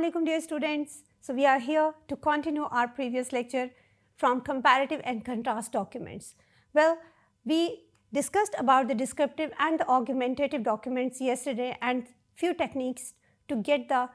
Assalamu alaikum dear students. So we are here to continue our previous lecture from comparative and contrast documents. Well, we discussed about the descriptive and the augmentative documents yesterday and few techniques to get the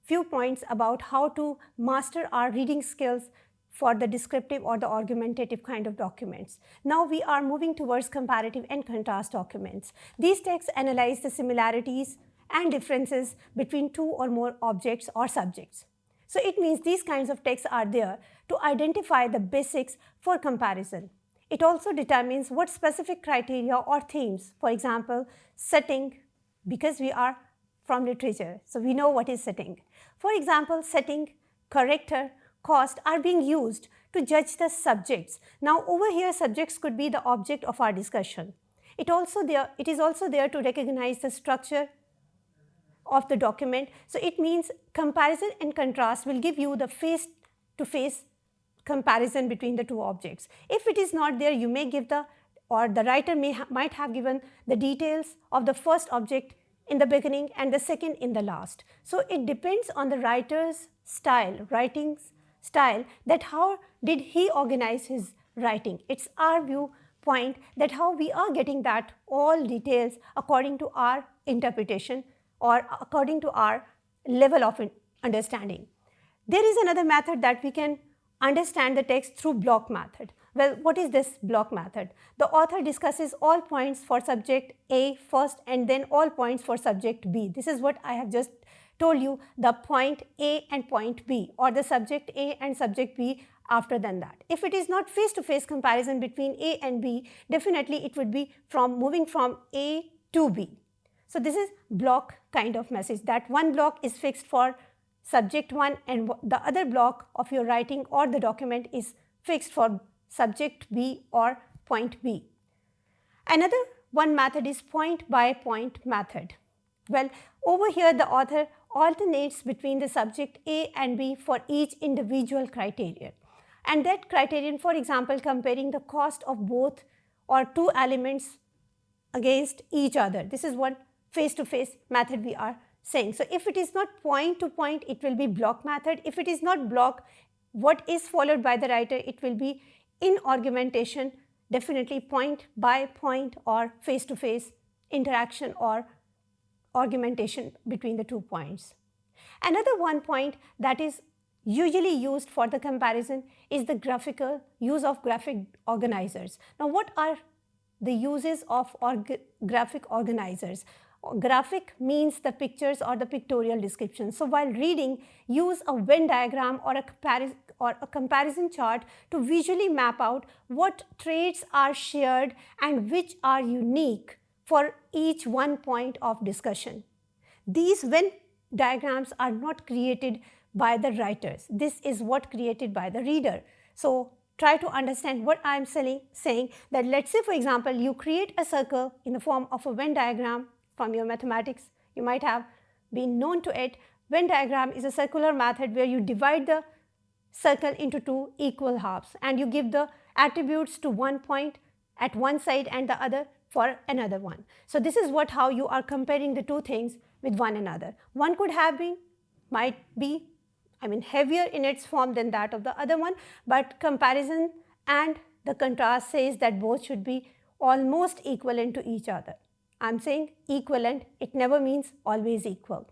few points about how to master our reading skills for the descriptive or the augmentative kind of documents. Now we are moving towards comparative and contrast documents. These texts analyze the similarities and differences between two or more objects or subjects. So it means these kinds of texts are there to identify the basics for comparison. It also determines what specific criteria or themes, for example, setting, because we are from literature, so we know what is setting. For example, setting, character, cost are being used to judge the subjects. Now over here, subjects could be the object of our discussion. It is also there to recognize the structure of the document. So it means comparison and contrast will give you the face-to-face comparison between the two objects. If it is not there, you may give the writer might have given the details of the first object in the beginning and the second in the last. So it depends on the writer's style, writing style, that how did he organize his writing. It's our viewpoint that how we are getting that all details according to our interpretation or according to our level of understanding. There is another method that we can understand the text through block method. Well, what is this block method? The author discusses all points for subject A first and then all points for subject B. This is what I have just told you, the point A and point B, or the subject A and subject B after than that. If it is not face-to-face comparison between A and B, definitely it would be moving from A to B. So this is block kind of message, that one block is fixed for subject 1 and the other block of your writing or the document is fixed for subject B or point B. Another one method is point by point method. Well, over here the author alternates between the subject A and B for each individual criterion. And that criterion, for example, comparing the cost of both or two elements against each other. This is what face-to-face method we are saying. So if it is not point to point, it will be block method. If it is not block, what is followed by the writer, it will be in augmentation, definitely point by point or face-to-face interaction or augmentation between the 2 points. Another one point that is usually used for the comparison is the graphical use of graphic organizers. Now what are the uses of graphic organizers? Graphic means the pictures or the pictorial description. So while reading, use a Venn diagram or a comparison chart to visually map out what traits are shared and which are unique for each one point of discussion. These Venn diagrams are not created by the writers. This is what created by the reader. So try to understand what I am saying, that let's say for example you create a circle in the form of a Venn diagram from your mathematics. You might have been known to it. Venn diagram is a circular method where you divide the circle into two equal halves and you give the attributes to one point at one side and the other for another one. So this is how you are comparing the two things with one another. One could have might be heavier in its form than that of the other one, but comparison and the contrast says that both should be almost equivalent to each other. I'm saying equivalent, it never means always equal.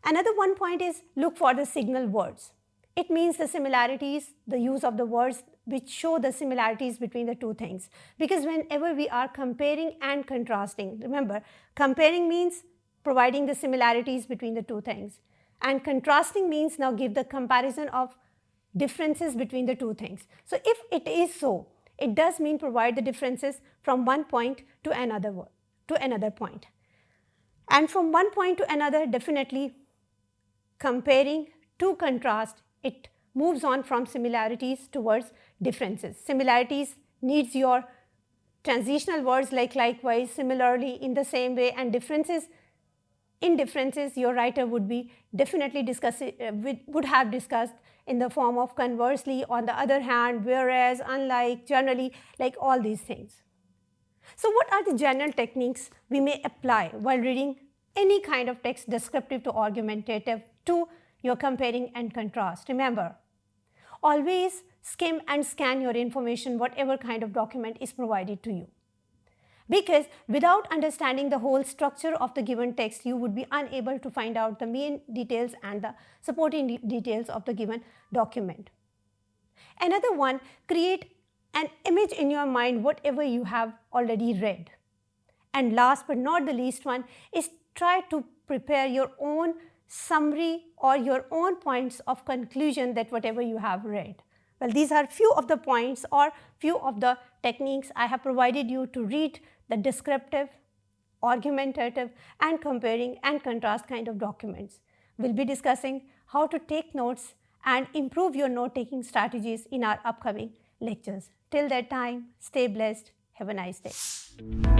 Another one point is look for the signal words. It means the similarities, the use of the words which show the similarities between the two things. Because whenever we are comparing and contrasting, remember, comparing means providing the similarities between the two things. And contrasting means now give the comparison of differences between the two things. So if it is so, it does mean provide the differences from one point to another point. And from one point to another, definitely comparing to contrast, it moves on from similarities towards differences. Similarities needs your transitional words like likewise, similarly, in the same way, and differences, your writer would be definitely would have discussed in the form of conversely, on the other hand, whereas, unlike, generally, like all these things. So what are the general techniques we may apply while reading any kind of text, descriptive to argumentative to your comparing and contrast. Remember, always skim and scan your information, whatever kind of document is provided to you. Because without understanding the whole structure of the given text, you would be unable to find out the main details and the supporting details of the given document. Another one, create an image in your mind whatever you have already read. And last but not the least one is try to prepare your own summary or your own points of conclusion that whatever you have read. Well, these are few of the points or few of the techniques I have provided you to read the descriptive, argumentative and comparing and contrast kind of documents. We'll be discussing how to take notes and improve your note-taking strategies in our upcoming lectures. Till that time, stay blessed. Have a nice day.